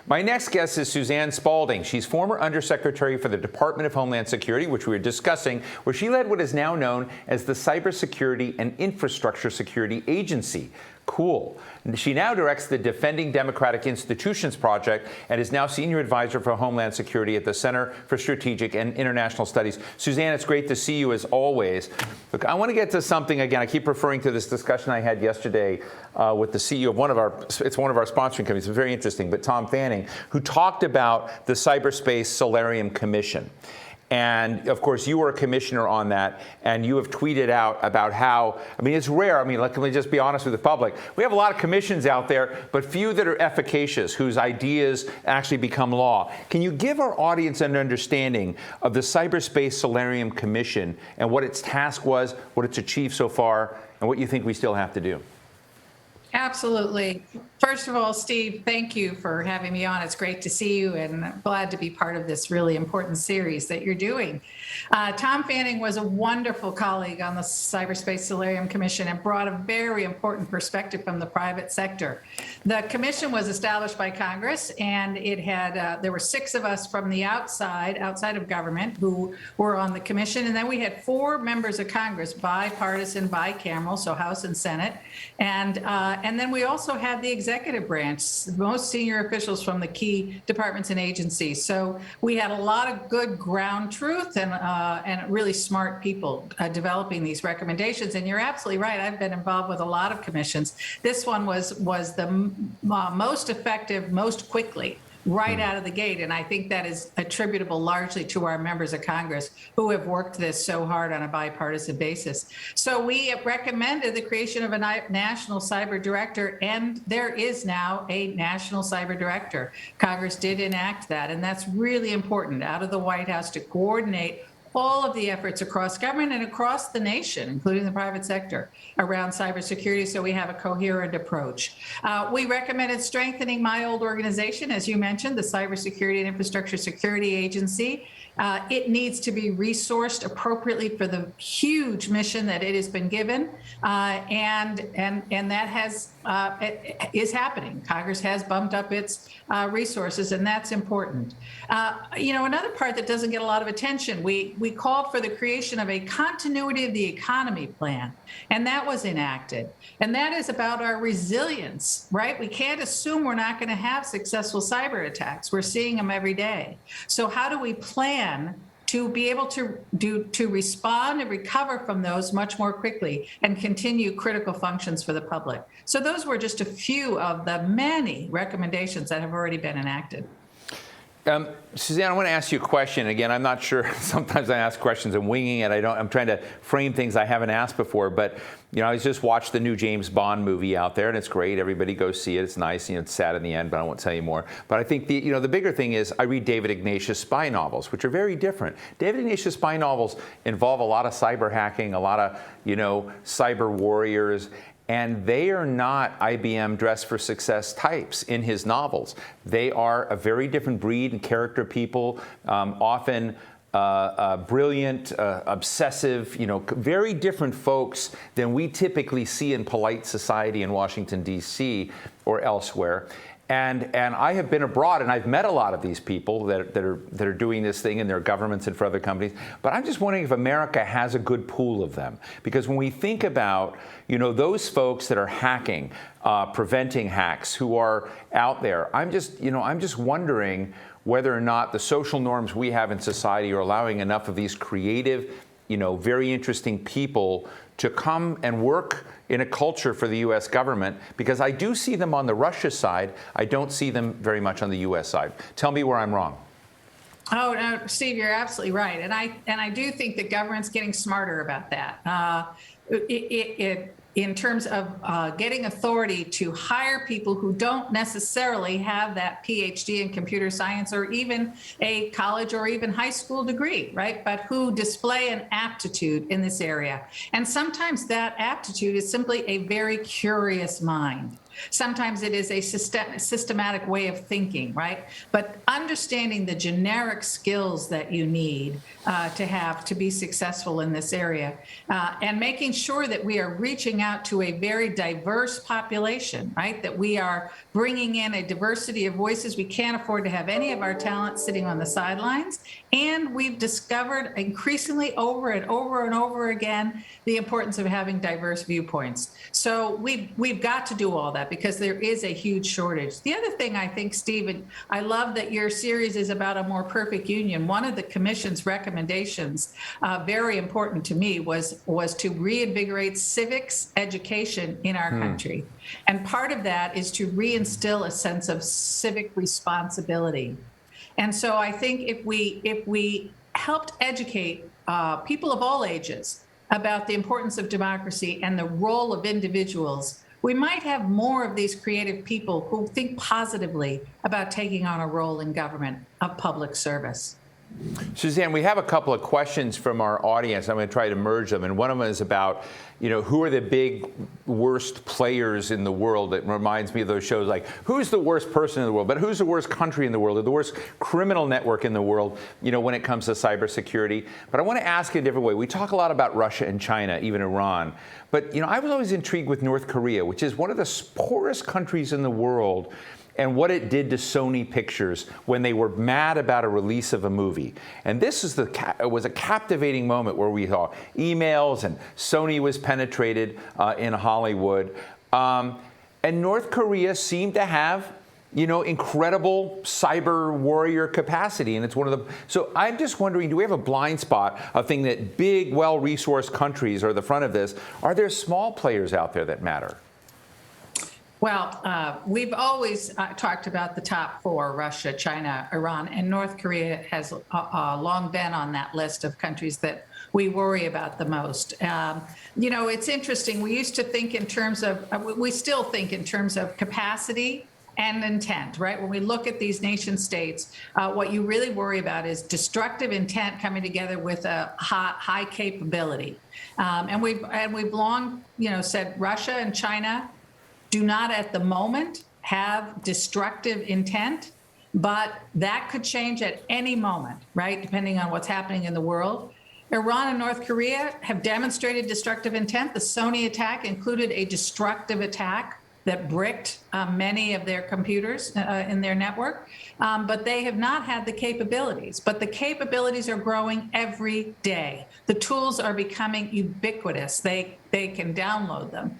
My next guest is Suzanne Spaulding. She's former Undersecretary for the Department of Homeland Security, which we were discussing, where she led what is now known as the Cybersecurity and Infrastructure Security Agency. Cool. She now directs the Defending Democratic Institutions Project and is now Senior Advisor for Homeland Security at the Center for Strategic and International Studies. Suzanne, it's great to see you as always. Look, I want to get to something again. I keep referring to this discussion I had yesterday with the CEO of one of our sponsoring companies. It's very interesting, but Tom Fanning, who talked about the Cyberspace Solarium Commission. And of course, you were a commissioner on that, and you have tweeted out about how, I mean, it's rare. I mean, let me just be honest with the public. We have a lot of commissions out there, but few that are efficacious, whose ideas actually become law. Can you give our audience an understanding of the Cyberspace Solarium Commission and what its task was, what it's achieved so far, and what you think we still have to do? Absolutely. First of all, Steve, thank you for having me on. It's great to see you, and I'm glad to be part of this really important series that you're doing. Tom Fanning was a wonderful colleague on the Cyberspace Solarium Commission and brought a very important perspective from the private sector. The commission was established by Congress, and it had there were 6 of us from the outside of government, who were on the commission, and then we had 4 members of Congress, bipartisan, bicameral, so House and Senate, and then we also had the executive branch, the most senior officials from the key departments and agencies. So we had a lot of good ground truth and really smart people developing these recommendations. And you're absolutely right. I've been involved with a lot of commissions. This one was the most effective, most quickly, right out of the gate. And I think that is attributable largely to our members of Congress who have worked this so hard on a bipartisan basis. So we have recommended the creation of a national cyber director, and there is now a national cyber director. Congress did enact that, and that's really important out of the White House to coordinate all of the efforts across government and across the nation, including the private sector, around cybersecurity, so we have a coherent approach. We recommended strengthening my old organization, as you mentioned, the Cybersecurity and Infrastructure Security Agency. It needs to be resourced appropriately for the huge mission that it has been given, and that is happening. Congress has bumped up its resources, and that's important. Another part that doesn't get a lot of attention, we called for the creation of a continuity of the economy plan, and that was enacted. And that is about our resilience, right? We can't assume we're not going to have successful cyber attacks. We're seeing them every day. So how do we plan to be able to respond and recover from those much more quickly and continue critical functions for the public? So those were just a few of the many recommendations that have already been enacted. Suzanne, I want to ask you a question. Again, I'm not sure. Sometimes I ask questions and winging it. I'm trying to frame things I haven't asked before. But I just watched the new James Bond movie out there, and it's great. Everybody go see it. It's nice. It's sad in the end, but I won't tell you more. But I think the bigger thing is I read David Ignatius spy novels, which are very different. David Ignatius spy novels involve a lot of cyber hacking, a lot of cyber warriors. And they are not IBM Dress for Success types in his novels. They are a very different breed and character people, often brilliant, obsessive, very different folks than we typically see in polite society in Washington, D.C. or elsewhere. And I have been abroad, and I've met a lot of these people that are doing this thing in their governments and for other companies. But I'm just wondering if America has a good pool of them, because when we think about those folks that are hacking, preventing hacks, who are out there, I'm just wondering whether or not the social norms we have in society are allowing enough of these creative, very interesting people to come and work in a culture for the U.S. government, because I do see them on the Russia side. I don't see them very much on the U.S. side. Tell me where I'm wrong. Oh, no, Steve, you're absolutely right. And I do think the government's getting smarter about that. In terms of getting authority to hire people who don't necessarily have that PhD in computer science or even a college or even high school degree, right? But who display an aptitude in this area. And sometimes that aptitude is simply a very curious mind. Sometimes it is a systematic way of thinking, right? But understanding the generic skills that you need to have to be successful in this area, and making sure that we are reaching out to a very diverse population, right? That we are bringing in a diversity of voices. We can't afford to have any of our talent sitting on the sidelines. And we've discovered increasingly over and over and over again the importance of having diverse viewpoints. So we've got to do all that because there is a huge shortage. The other thing I think, Steve, I love that your series is about a more perfect union. One of the commission's recommendations, very important to me, was to reinvigorate civics education in our country. And part of that is to reinstill a sense of civic responsibility. And so I think if we helped educate people of all ages about the importance of democracy and the role of individuals, we might have more of these creative people who think positively about taking on a role in government of public service. Suzanne, we have a couple of questions from our audience. I'm going to try to merge them. And one of them is about, who are the big worst players in the world? It reminds me of those shows like, who's the worst person in the world? But who's the worst country in the world? Or the worst criminal network in the world, when it comes to cybersecurity? But I want to ask in a different way. We talk a lot about Russia and China, even Iran. But, I was always intrigued with North Korea, which is one of the poorest countries in the world, and what it did to Sony Pictures when they were mad about a release of a movie. And this is it was a captivating moment where we saw emails and Sony was penetrated in Hollywood. And North Korea seemed to have, incredible cyber warrior capacity. And it's one of the, so I'm just wondering, do we have a blind spot of thinking that big, well-resourced countries are the front of this? Are there small players out there that matter? Well, we've always talked about the top four: Russia, China, Iran, and North Korea has long been on that list of countries that we worry about the most. It's interesting. We used to think in terms of, we still think in terms of capacity and intent, right? When we look at these nation states, what you really worry about is destructive intent coming together with a high capability. And we've long, said Russia and China do not at the moment have destructive intent, but that could change at any moment, right? Depending on what's happening in the world. Iran and North Korea have demonstrated destructive intent. The Sony attack included a destructive attack that bricked many of their computers in their network, but they have not had the capabilities. But the capabilities are growing every day. The tools are becoming ubiquitous. They can download them.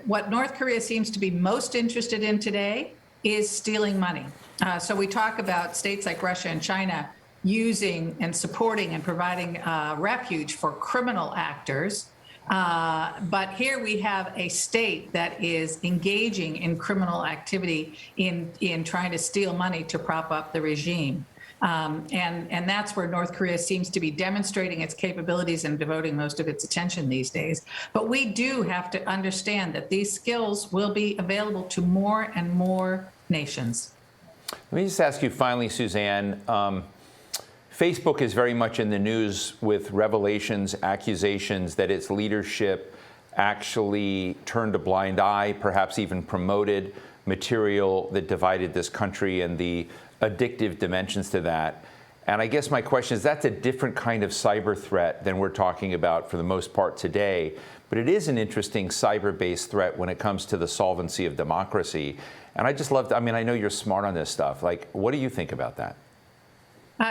What North Korea seems to be most interested in today is stealing money. So we talk about states like Russia and China using and supporting and providing refuge for criminal actors. But here we have a state that is engaging in criminal activity in trying to steal money to prop up the regime. And that's where North Korea seems to be demonstrating its capabilities and devoting most of its attention these days. But we do have to understand that these skills will be available to more and more nations. Let me just ask you finally, Suzanne, Facebook is very much in the news with revelations, accusations that its leadership actually turned a blind eye, perhaps even promoted material that divided this country and the addictive dimensions to that. And I guess my question is, that's a different kind of cyber threat than we're talking about for the most part today. But it is an interesting cyber-based threat when it comes to the solvency of democracy. And I just love, I know you're smart on this stuff. Like, what do you think about that?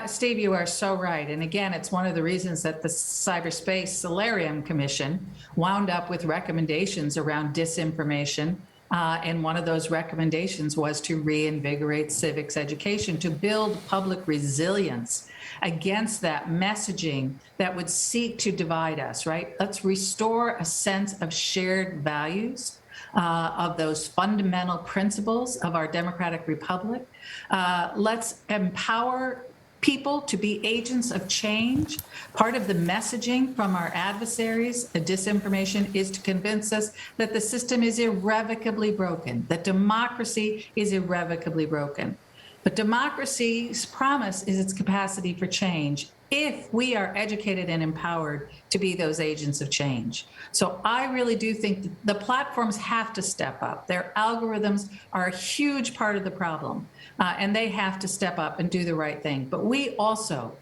Steve, you are so right. And again, it's one of the reasons that the Cyberspace Solarium Commission wound up with recommendations around disinformation. And one of those recommendations was to reinvigorate civics education, to build public resilience against that messaging that would seek to divide us, right? Let's restore a sense of shared values, of those fundamental principles of our democratic republic. Let's empower people to be agents of change. Part of the messaging from our adversaries, the disinformation, is to convince us that the system is irrevocably broken, that democracy is irrevocably broken. But democracy's promise is its capacity for change. if we are educated and empowered to be those agents of change. So I really do think the platforms have to step up. Their algorithms are a huge part of the problem, and they have to step up and do the right thing. But we also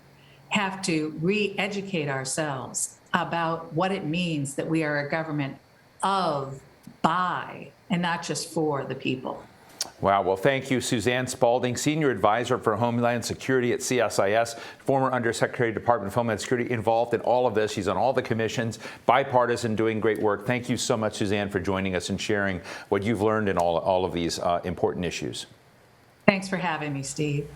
have to re-educate ourselves about what it means that we are a government of, by, and not just for the people. Wow. Well, thank you, Suzanne Spaulding, Senior Advisor for Homeland Security at CSIS, former Undersecretary, Department of Homeland Security, involved in all of this. She's on all the commissions, bipartisan, doing great work. Thank you so much, Suzanne, for joining us and sharing what you've learned in all of these important issues. Thanks for having me, Steve.